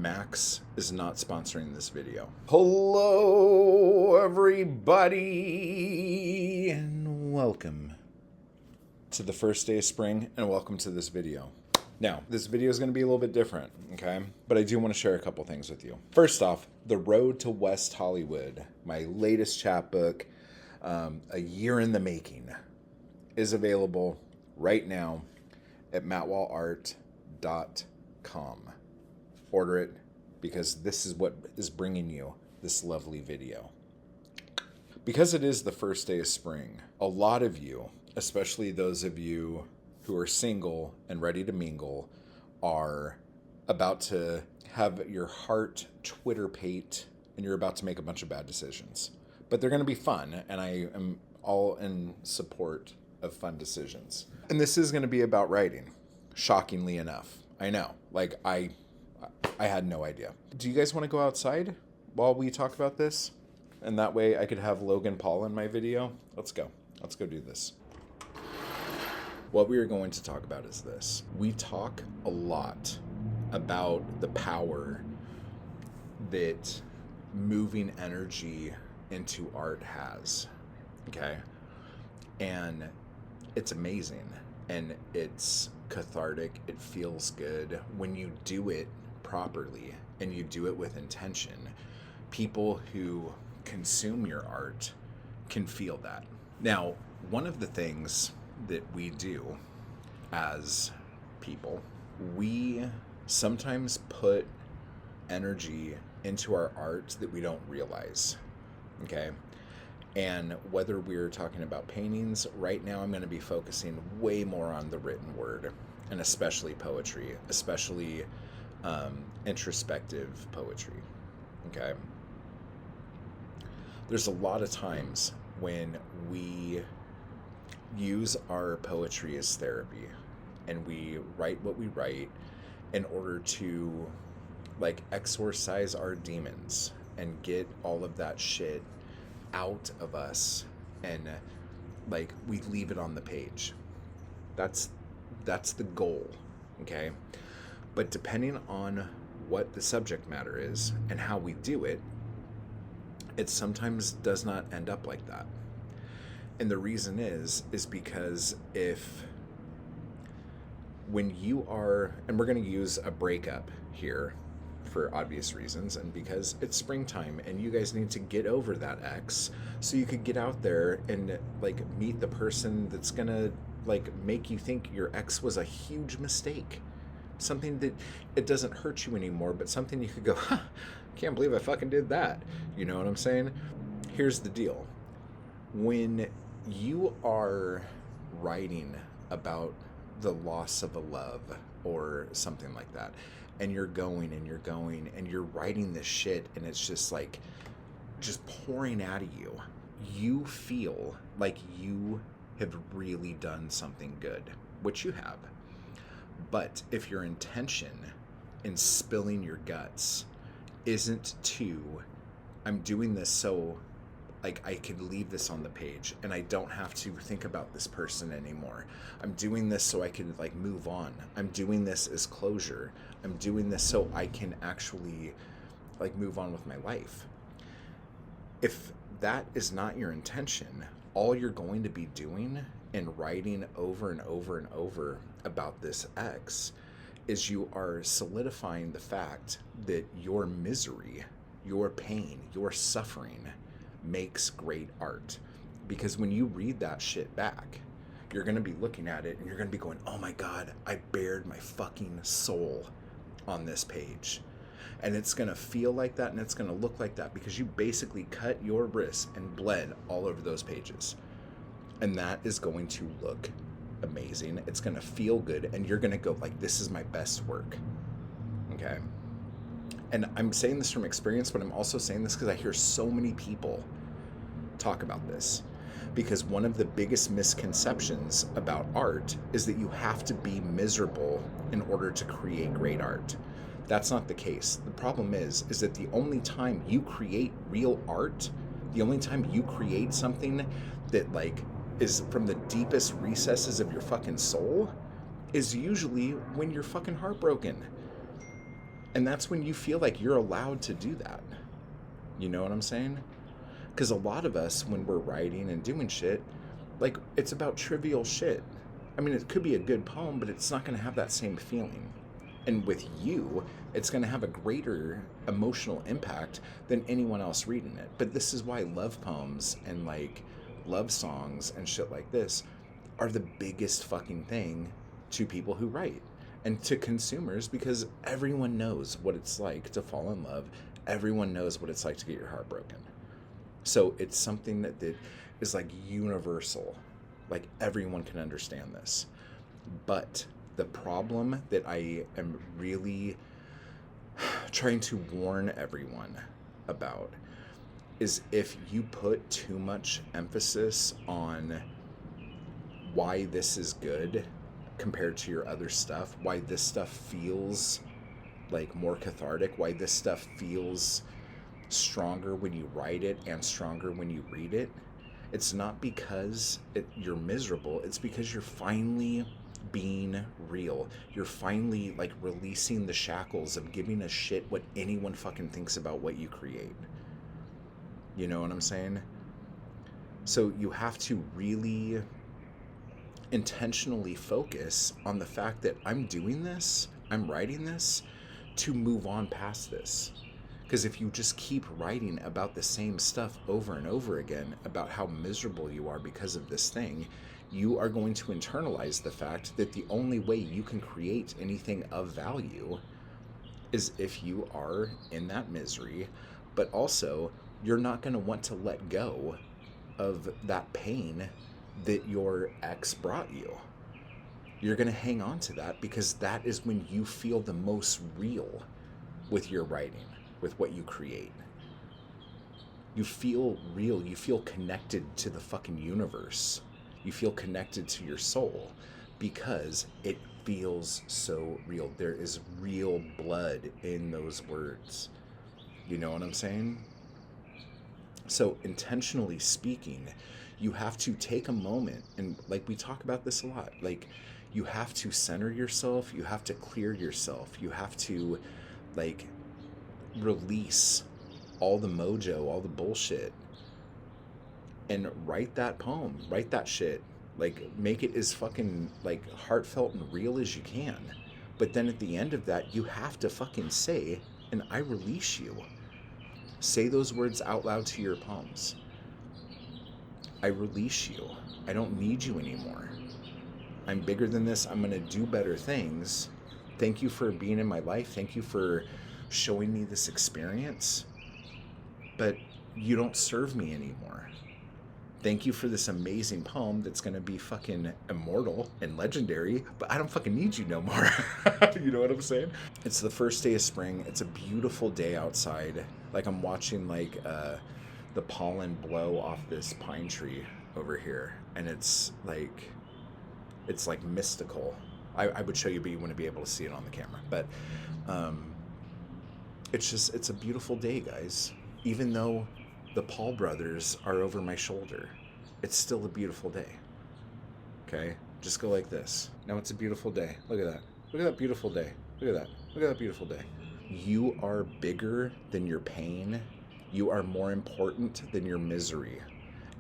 Max is not sponsoring this video. Hello, everybody, and welcome to the first day of spring, and welcome to this video. Now, this video is going to be a little bit different, okay? But I do want to share a couple things with you. First off, The Road to West Hollywood, my latest chapbook, a year in the making, is available right now at mattwallart.com. Order it because this is what is bringing you this lovely video. Because it is the first day of spring, a lot of you, especially those of you who are single and ready to mingle, are about to have your heart Twitter pate and you're about to make a bunch of bad decisions. But they're going to be fun, and I am all in support of fun decisions. And this is going to be about writing, shockingly enough. I know, like I had no idea. Do you guys want to go outside while we talk about this? And that way I could have Logan Paul in my video. Let's go. Let's go do this. What we are going to talk about is this. We talk a lot about the power that moving energy into art has. Okay? And it's amazing. And it's cathartic. It feels good when you do it properly and you do it with intention. People who consume your art can feel that. Now, one of the things that we do as people, we sometimes put energy into our art that we don't realize. Okay? And whether we're talking about paintings, right now I'm going to be focusing way more on the written word, and especially poetry, especially introspective poetry. Okay? There's a lot of times when we use our poetry as therapy and we write what we write in order to like exorcise our demons and get all of that shit out of us, and like we leave it on the page. That's the goal. Okay? But depending on what the subject matter is and how we do it, it sometimes does not end up like that. And the reason is because when you are, and we're going to use a breakup here for obvious reasons, and because it's springtime and you guys need to get over that ex so you could get out there and like meet the person that's going to like make you think your ex was a huge mistake. Something that it doesn't hurt you anymore, but something you could go, can't believe I fucking did that. You know what I'm saying? Here's the deal. When you are writing about the loss of a love or something like that, and you're going and you're writing this shit, and it's just like, just pouring out of you, you feel like you have really done something good, which you have. But if your intention in spilling your guts isn't to, I'm doing this so like I can leave this on the page and I don't have to think about this person anymore. I'm doing this so I can like move on. I'm doing this as closure. I'm doing this so I can actually like move on with my life. If that is not your intention, all you're going to be doing and writing over and over and over about this ex is you are solidifying the fact that your misery, your pain, your suffering makes great art. Because when you read that shit back, you're going to be looking at it and you're going to be going, oh my God, I bared my fucking soul on this page. And it's going to feel like that and it's going to look like that because you basically cut your wrists and bled all over those pages. And that is going to look amazing. It's going to feel good. And you're going to go like, this is my best work. Okay? And I'm saying this from experience, but I'm also saying this because I hear so many people talk about this. Because one of the biggest misconceptions about art is that you have to be miserable in order to create great art. That's not the case. The problem is that the only time you create real art, the only time you create something that like is from the deepest recesses of your fucking soul, is usually when you're fucking heartbroken. And that's when you feel like you're allowed to do that. You know what I'm saying? Because a lot of us, when we're writing and doing shit, like, it's about trivial shit. I mean, it could be a good poem, but it's not going to have that same feeling. And with you, it's going to have a greater emotional impact than anyone else reading it. But this is why love poems and like love songs and shit like this are the biggest fucking thing to people who write and to consumers, because everyone knows what it's like to fall in love. Everyone knows what it's like to get your heart broken. So it's something that is like universal. Like, everyone can understand this. But the problem that I am really trying to warn everyone about is if you put too much emphasis on why this is good compared to your other stuff, why this stuff feels like more cathartic, why this stuff feels stronger when you write it and stronger when you read it, it's not because you're miserable. It's because you're finally being real. You're finally like releasing the shackles of giving a shit what anyone fucking thinks about what you create. You know what I'm saying? So you have to really intentionally focus on the fact that I'm doing this, I'm writing this to move on past this. Because if you just keep writing about the same stuff over and over again, about how miserable you are because of this thing, you are going to internalize the fact that the only way you can create anything of value is if you are in that misery, but also you're not going to want to let go of that pain that your ex brought you. You're going to hang on to that because that is when you feel the most real with your writing, with what you create. You feel real. You feel connected to the fucking universe. You feel connected to your soul because it feels so real. There is real blood in those words. You know what I'm saying? So intentionally speaking, you have to take a moment, and like we talk about this a lot, like you have to center yourself, you have to clear yourself, you have to like release all the mojo, all the bullshit, and write that poem, write that shit, like make it as fucking like heartfelt and real as you can. But then at the end of that, you have to fucking say, and I release you. Say those words out loud to your poems. I release you. I don't need you anymore. I'm bigger than this. I'm going to do better things. Thank you for being in my life. Thank you for showing me this experience. But you don't serve me anymore. Thank you for this amazing poem that's going to be fucking immortal and legendary, but I don't fucking need you no more. You know what I'm saying? It's the first day of spring. It's a beautiful day outside. Like, I'm watching like the pollen blow off this pine tree over here, and it's like mystical. I would show you, but you wouldn't be able to see it on the camera. But it's a beautiful day, guys. Even though the Paul brothers are over my shoulder, it's still a beautiful day. Okay? Just go like this. Now it's a beautiful day. Look at that. Look at that beautiful day. Look at that. Look at that beautiful day. You are bigger than your pain. You are more important than your misery.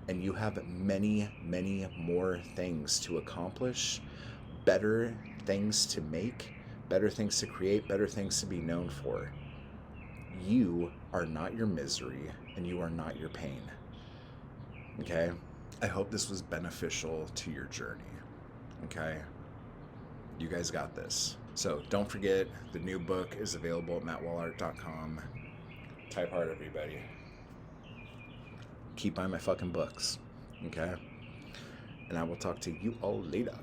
And you have many, many more things to accomplish, better things to make, better things to create, better things to be known for. You are not your misery, and you are not your pain. Okay? I hope this was beneficial to your journey. Okay? You guys got this. So don't forget, the new book is available at mattwallart.com. Type hard, everybody. Keep buying my fucking books. Okay? And I will talk to you all later.